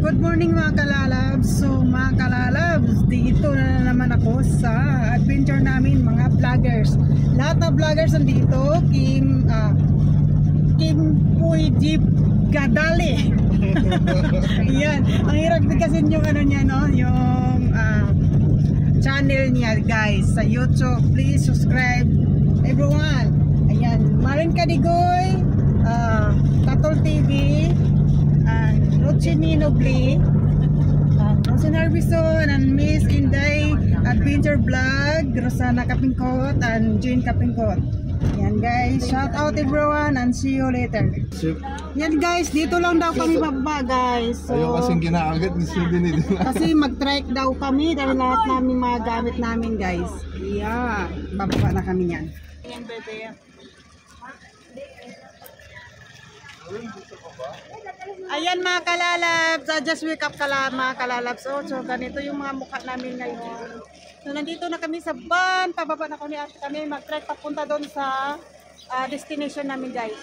Good morning mga kalalabs. So mga kalalabs, dito na naman ako sa adventure namin mga vloggers. Lahat ng vloggers nandito. Kim Puy Jeep Gadali. Yan. Ang hirap bigkasin yung ano niya, no? Yung channel niya guys sa YouTube. Please subscribe everyone. Ayan. Marin Kadigoy, Katol TV, Rochini Nobli, Rosin Harbison, and Miss Inday Adventure Vlog, Rosana Kapingkot, and Jane Kapingkot. Yan guys, shout out everyone and see you later. Yan guys, dito lang daw kami bababa guys. So, ayaw kasing kinakagat, gusto din nila. kasi mag-trike daw kami dahil lahat namin mga gamit namin guys. Yeah, bababa na kami yan. Yan bebe. Ayan mga kalalabs, just wake up mga kalalabs. So ganito yung mga mukha namin ngayon. So nandito na kami sa van, pababa na kami at kami mag-trek papunta doon sa destination namin guys.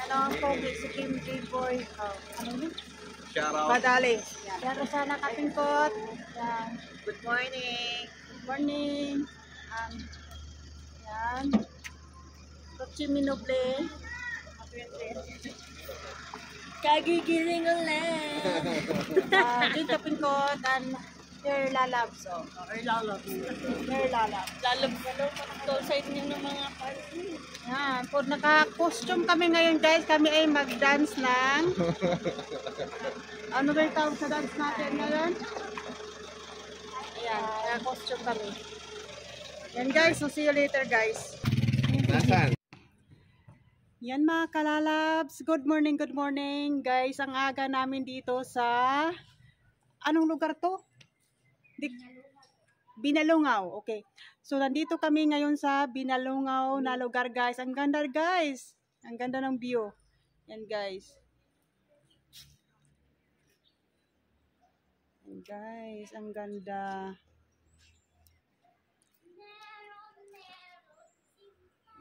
Ano ang pogi si Kim Boy? Ano yun? Shout out. Badali. Yan, Rosana Kapingkot. Yan. Good morning. Good morning. Yan. Rochini Noble. Kagigiling ulit. Jane Kapingkot and Hair Lalabs. Hair Lalabs. Lalab to side niyo ng mga party. Yan. Kung naka-costume kami ngayon guys, kami ay mag-dance lang. Ano ba yung tawag sa dance natin ngayon? Ayan, naka-costume kami. Yan guys, so see you later guys. Nasaan? Yan mga kalalabs, good morning guys. Ang aga namin dito sa anong lugar to? Binalungaw, okay. So nandito kami ngayon sa Binalungaw na lugar guys. Ang ganda guys, ang ganda ng view. Yan guys. Yan guys, ang ganda.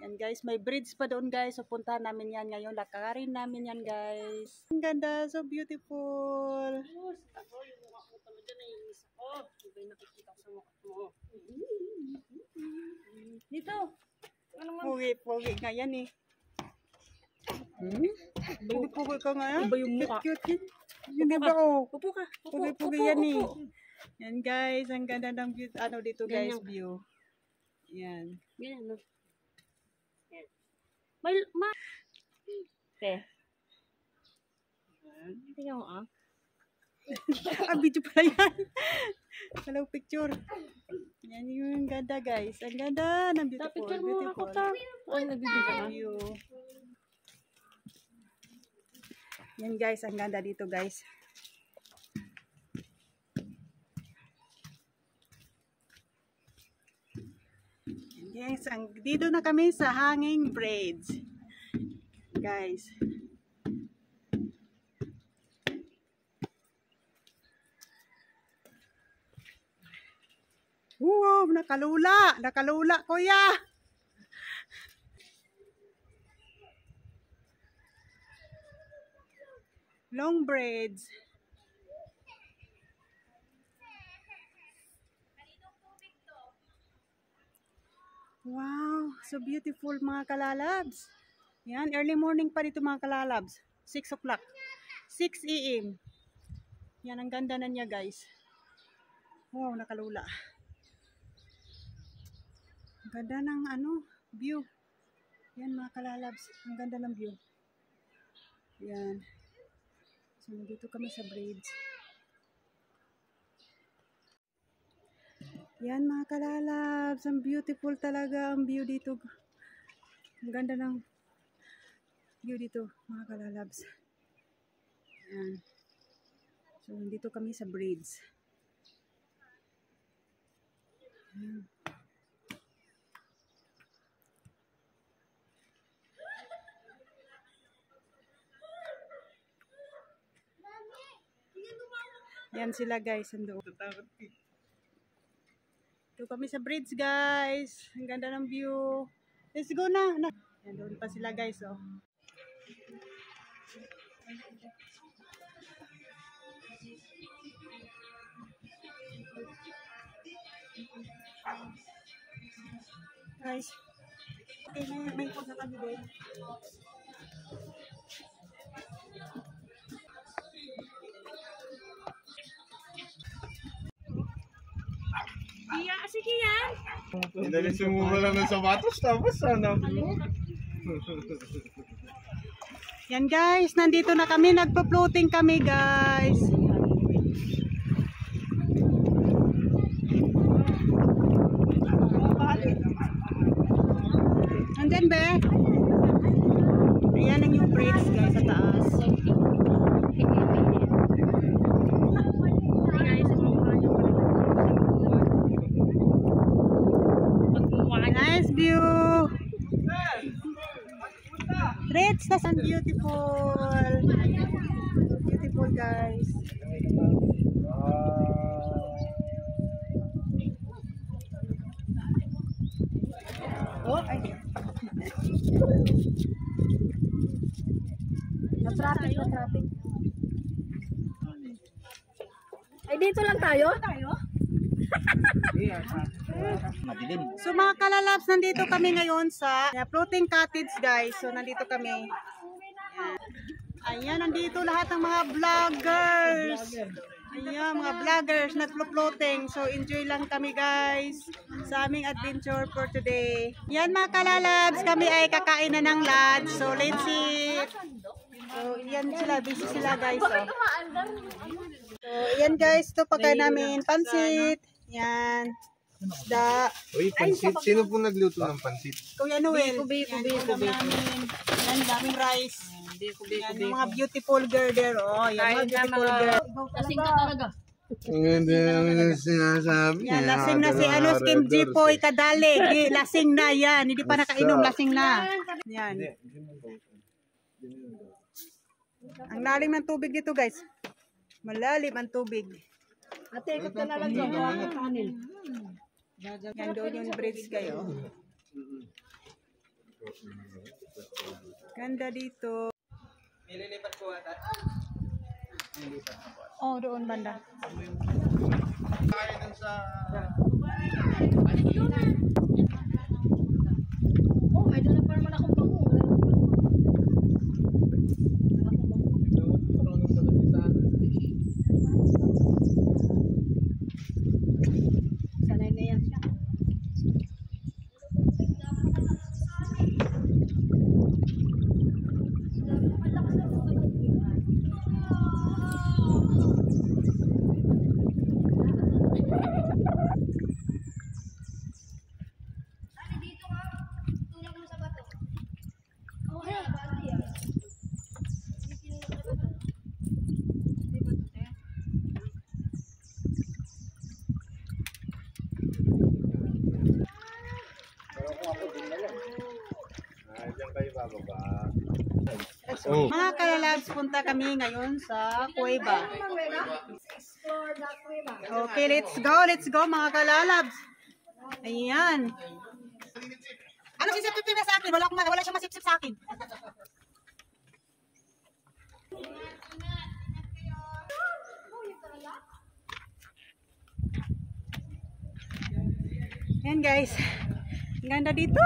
Yan guys, may bridge pa doon guys. So puntahan namin yan ngayon. Lakarin namin yan guys. Ang ganda, so beautiful. Ako yung mukha ko talaga naiinis ako. Iba yung nakikita ko sa mukha mo. Dito. Ano nga? Pogi nga yan eh. Pogi ka nga yan. Iba yung mukha. Cute. Yun diba oh. Upo ka. Pogi yan eh. Yan guys, ang ganda ng view. Ano dito guys, Ganyan. view. Yan. Ganyan no. Te. Tingnan mo ah. Video pala yan. Hello picture. Yan yung ganda guys. Ang ganda ng beautiful. Picture mo ako ta. Ay, nagbibigay ka. View. Yan guys, ang ganda dito guys. Yes, dito na kami sa Hanging Bridge. Guys. Wow, nakalula kuya. Long bridge. Wow, so beautiful mga kalalabs. Yan, early morning pa dito mga kalalabs. 6 o'clock. 6 AM. Yan, ang ganda na niya guys. Wow, nakalula. Ang ganda ng view. Yan mga kalalabs, ang ganda ng view. Yan. So, nandito kami sa bridge. Yan mga kalalabs, ang beautiful talaga ang view dito. Ang ganda ng view dito mga kalalabs. Yan. So dito kami sa bridge. Yan. Yan sila guys, ando. Ito kami sa bridge guys. Ang ganda ng view. Let's go na. Yan, doon pa sila guys oh. Guys, okay, may food na kami din. Iya, sige yan. Inalisin mo ba lang ng sapatos tapos ano? Yan guys, nandito na kami, nagpo-floating kami guys. Andyan be? Ayan ang yung brakes guys sa taas. Nice view. Rich, that's beautiful. Beautiful guys. Oh, ay. Na-traffic, na-traffic. Ay, dito lang tayo? Madilim. So mga kalalabs, nandito kami ngayon sa floating cottage guys. So nandito kami. Ayan, nandito lahat ng mga vloggers. Ayan, mga vloggers nagflo-floating. So enjoy lang kami guys sa aming adventure for today. Yan mga kalalabs, kami ay kakain na ng lunch. So let's eat. So yan sila, busy sila guys. So yan guys, ito pagkain namin, pansit. Yan. Isda. Uy, pansit. Sino po nagluto ng pansit? Kuya Noel. Yan, daming rice. Yan, yung mga beautiful girl there. Oh, yan, mga beautiful girl. Lasing ka talaga. Hindi namin ang sinasabi. Yan, lasing na si ano, Kim Jipoy Kadali. Lasing na yan. Hindi pa nakainom, lasing na. Yan. Ang lalim ng tubig dito guys. Malalim ang tubig. Ate, ikot ka na lang dyan. Kanin. Yan doon yung bridge kayo. Ganda dito. Nililipat ko ata. Oh, doon banda. Oh, ay doon na pa naman akong bango. Sanay na yan siya. Diyan kayo bababa. Mga kalalabs, punta kami ngayon sa Cueva. Okay, let's go mga kalalabs. Ayan. Ano sisip-sip na sa akin? Wala siyang masip-sip sa akin. Ayan guys. Ang ganda dito.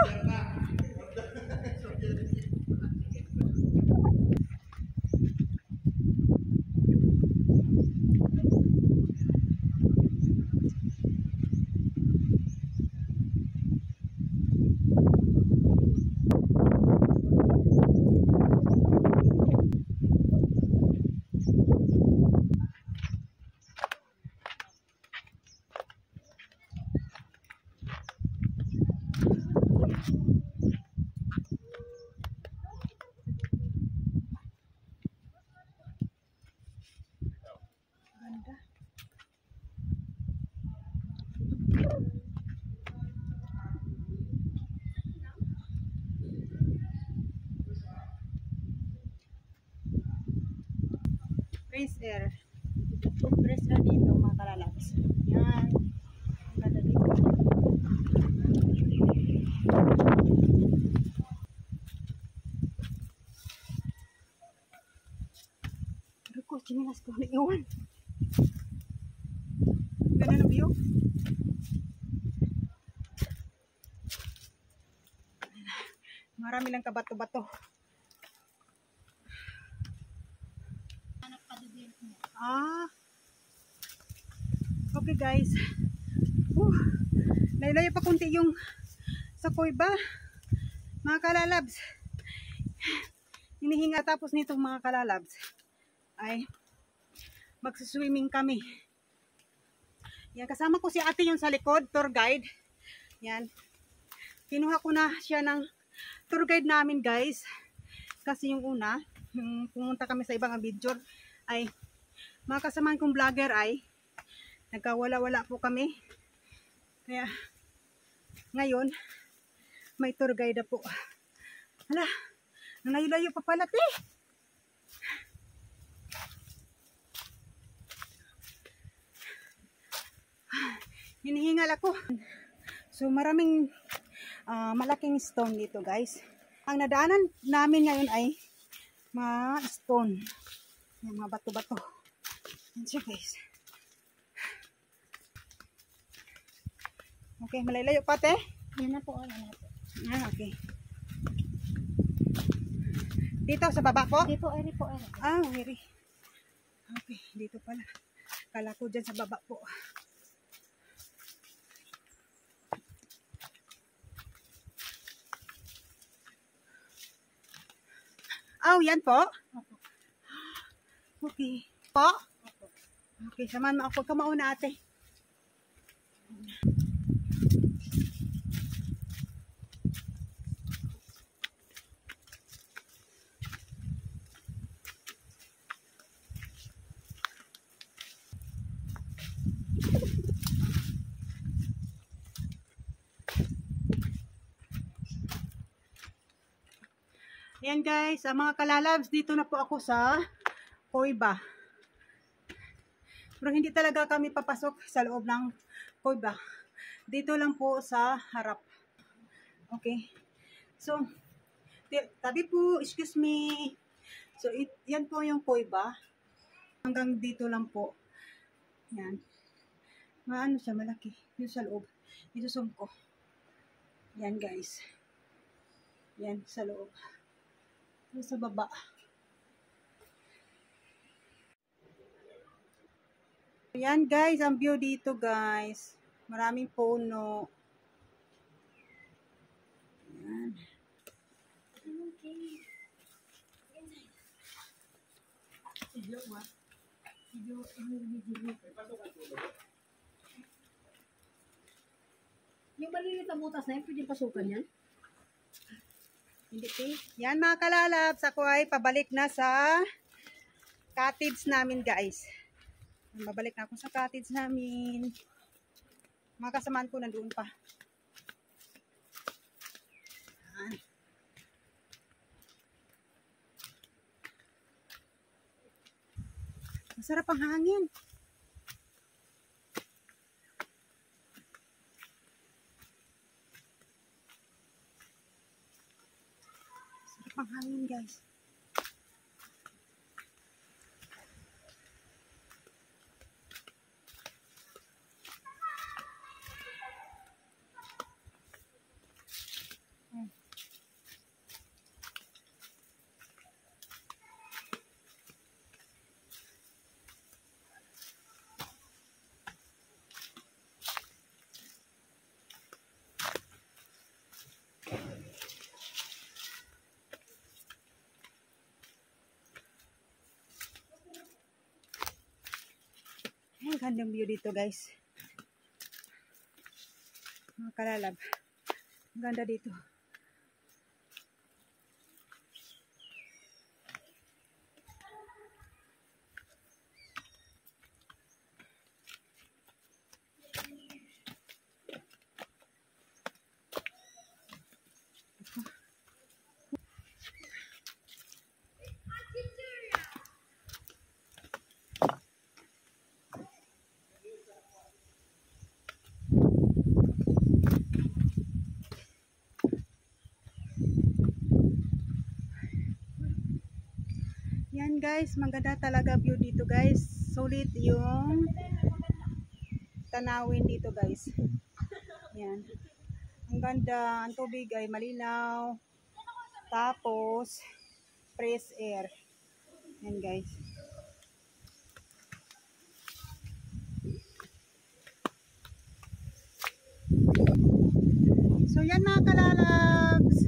Fresh air. Fresh air dito mga kalalabs. Yan. Ang ganda dito. Pero ko, chinilas ko na iwan. Ganda ng view. Marami lang kabato-bato. Ah. Okay guys. Layo-layo pa kunti yung sa Coiba. Mga kalalabs. Hinihinga tapos nitong mga kalalabs ay magsiswimming kami. Yan, kasama ko si ate yung sa likod, tour guide. Yan. Kinuha ko na siya ng tour guide namin guys. Kasi yung una, pumunta kami sa ibang adventure ay mga kasamahan kong vlogger ay nagkawala-wala po kami. Kaya ngayon may tour guide na po. Hala, nalayo-layo pa pala te. Hinihingal ako. So maraming malaking stone dito guys. Ang nadaanan namin ngayon ay mga stone. Yung mga bato-bato. Yan siya guys. Okay, malalayo pa te? Yan na po, yan na po. Okay. Dito sa baba po? Hindi po, eri po, eri. Eri. Okay, dito pala. Kala ko dyan sa baba po. Yan po? Okay. Po? Okay, samahan mo ako. Kamauna ate. Ayan guys, mga kalalabs, dito na po ako sa Coiba. Pero hindi talaga kami papasok sa loob ng Coiba. Dito lang po sa harap. Okay. So, tabi po, excuse me. So, yan po yung Coiba. Hanggang dito lang po. Yan. Maano siya, malaki. Yung sa loob. Isusum ko. Yan guys. Yan, sa loob. Sa baba. Ayan guys, ang view dito guys. Maraming puno. Ayan. Yung maliliit na butas na yun, pwede pasukan yan? Hindi eh. Yan mga kalalabs, ako ay pabalik na sa cottage namin guys. Babalik na ako sa cottage namin. Mga kasamaan ko nandoon pa. Yan. Masarap ang hangin. Ang hangin guys. Ang gandang view dito guys. Mga kalalab. Ang ganda dito. Yan guys, maganda talaga view dito guys. sulit yung tanawin dito guys. Yan. Ang ganda, ang tubig ay malinaw. Tapos fresh air. Yan guys. So yan mga kalalabs.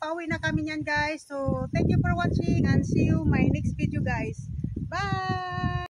Pauwi na kami niyan guys. So thank you for watching and see you my next video guys. Bye!